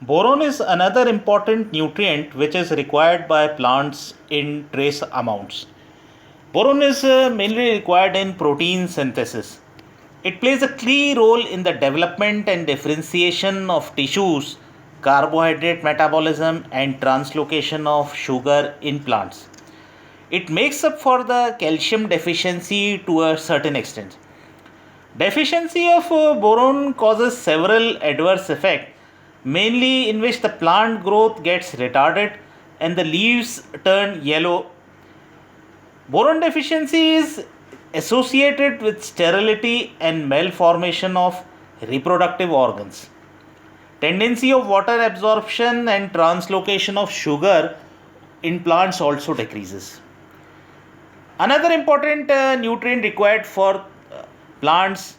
Boron is another important nutrient which is required by plants in trace amounts. Boron is mainly required in protein synthesis. It plays a key role in the development and differentiation of tissues, carbohydrate metabolism, and translocation of sugar in plants. It makes up for the calcium deficiency to a certain extent. Deficiency of boron causes several adverse effects, mainly in which the plant growth gets retarded and the leaves turn yellow. Boron deficiency is associated with sterility and malformation of reproductive organs. Tendency of water absorption and translocation of sugar in plants also decreases. Another important nutrient required for plants,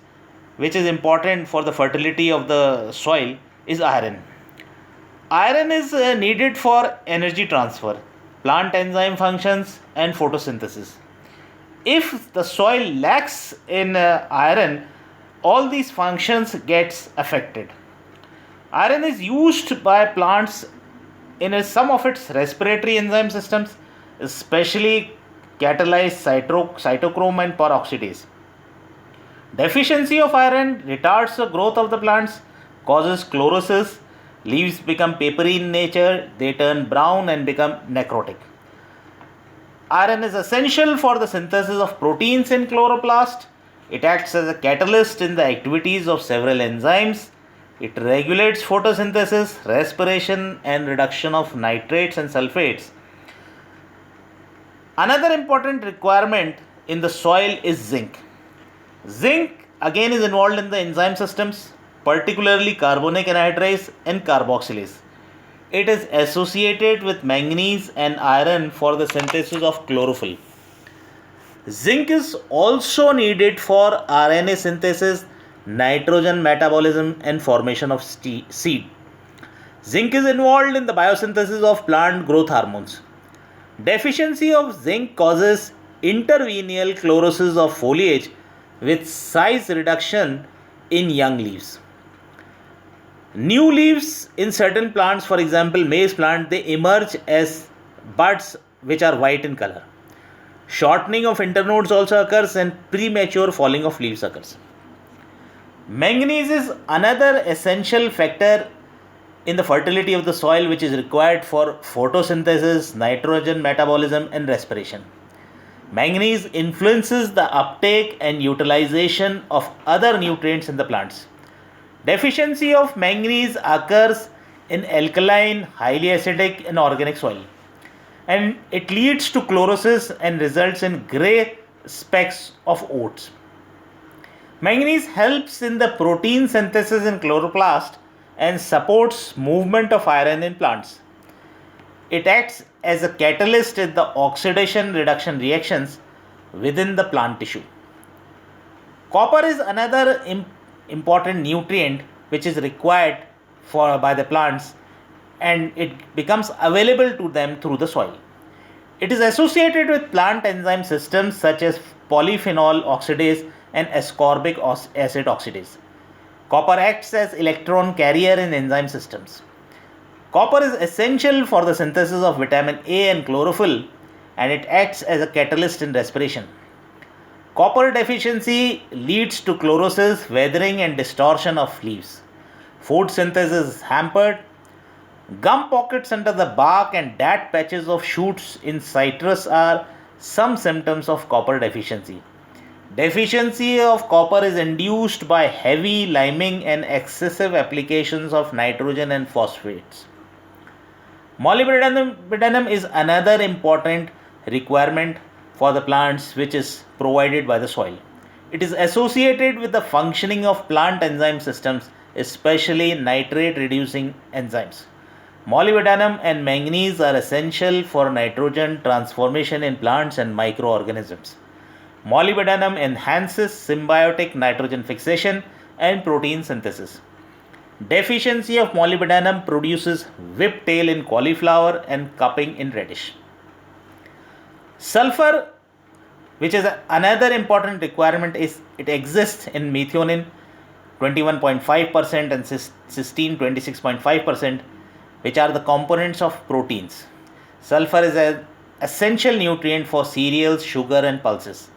which is important for the fertility of the soil, is iron. Iron is needed for energy transfer, plant enzyme functions, and photosynthesis. If the soil lacks in iron, all these functions gets affected. Iron is used by plants in some of its respiratory enzyme systems, especially catalyzed cytochrome and peroxidase. Deficiency of iron retards the growth of the plants, causes chlorosis, leaves become papery in nature, they turn brown and become necrotic. Iron is essential for the synthesis of proteins in chloroplast. It acts as a catalyst in the activities of several enzymes. It regulates photosynthesis, respiration, and reduction of nitrates and sulfates. Another important requirement in the soil is zinc. Zinc again is involved in the enzyme systems, particularly carbonic anhydrase and carboxylase. It is associated with manganese and iron for the synthesis of chlorophyll. Zinc is also needed for RNA synthesis, nitrogen metabolism, and formation of seed. Zinc is involved in the biosynthesis of plant growth hormones. Deficiency of zinc causes intervenial chlorosis of foliage with size reduction in young leaves. New leaves in certain plants, for example maize plant, they emerge as buds which are white in color. Shortening of internodes also occurs and premature falling of leaves occurs. Manganese is another essential factor in the fertility of the soil which is required for photosynthesis, nitrogen metabolism, and respiration. Manganese influences the uptake and utilization of other nutrients in the plants. Deficiency of manganese occurs in alkaline, highly acidic, and organic soil, and it leads to chlorosis and results in grey specks of oats. Manganese helps in the protein synthesis in chloroplast and supports movement of iron in plants. It acts as a catalyst in the oxidation reduction reactions within the plant tissue. Copper is another important nutrient which is required by the plants, and it becomes available to them through the soil. It is associated with plant enzyme systems such as polyphenol oxidase and ascorbic acid oxidase. Copper acts as electron carrier in enzyme systems. Copper is essential for the synthesis of vitamin A and chlorophyll, and it acts as a catalyst in respiration. Copper deficiency leads to chlorosis, weathering, and distortion of leaves. Food synthesis is hampered. Gum pockets under the bark and dat patches of shoots in citrus are some symptoms of copper deficiency. Deficiency of copper is induced by heavy liming and excessive applications of nitrogen and phosphates. Molybdenum is another important requirement for the plants which is provided by the soil. It is associated with the functioning of plant enzyme systems, especially nitrate reducing enzymes. Molybdenum and manganese are essential for nitrogen transformation in plants and microorganisms. Molybdenum enhances symbiotic nitrogen fixation and protein synthesis. Deficiency of molybdenum produces whiptail in cauliflower and cupping in radish. Sulfur, which is another important requirement, is it exists in methionine. 21.5% and cysteine 26.5%, which are the components of proteins. Sulfur is an essential nutrient for cereals, sugar, and pulses.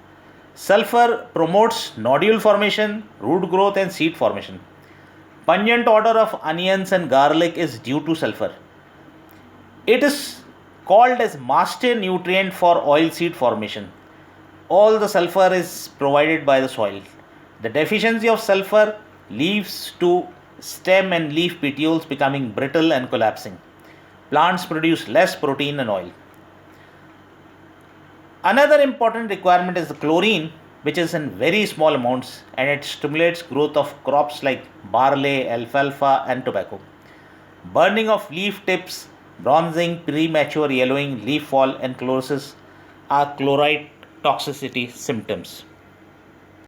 Sulfur promotes nodule formation, root growth, and seed formation. Pungent odor of onions and garlic is due to sulfur. It is called as master nutrient for oilseed formation. All the sulfur is provided by the soil. The deficiency of sulfur leads to stem and leaf petioles becoming brittle and collapsing. Plants produce less protein and oil. Another important requirement is the chlorine, which is in very small amounts and it stimulates growth of crops like barley, alfalfa, and tobacco. Burning of leaf tips, bronzing, premature yellowing, leaf fall, and chlorosis are chloride toxicity symptoms.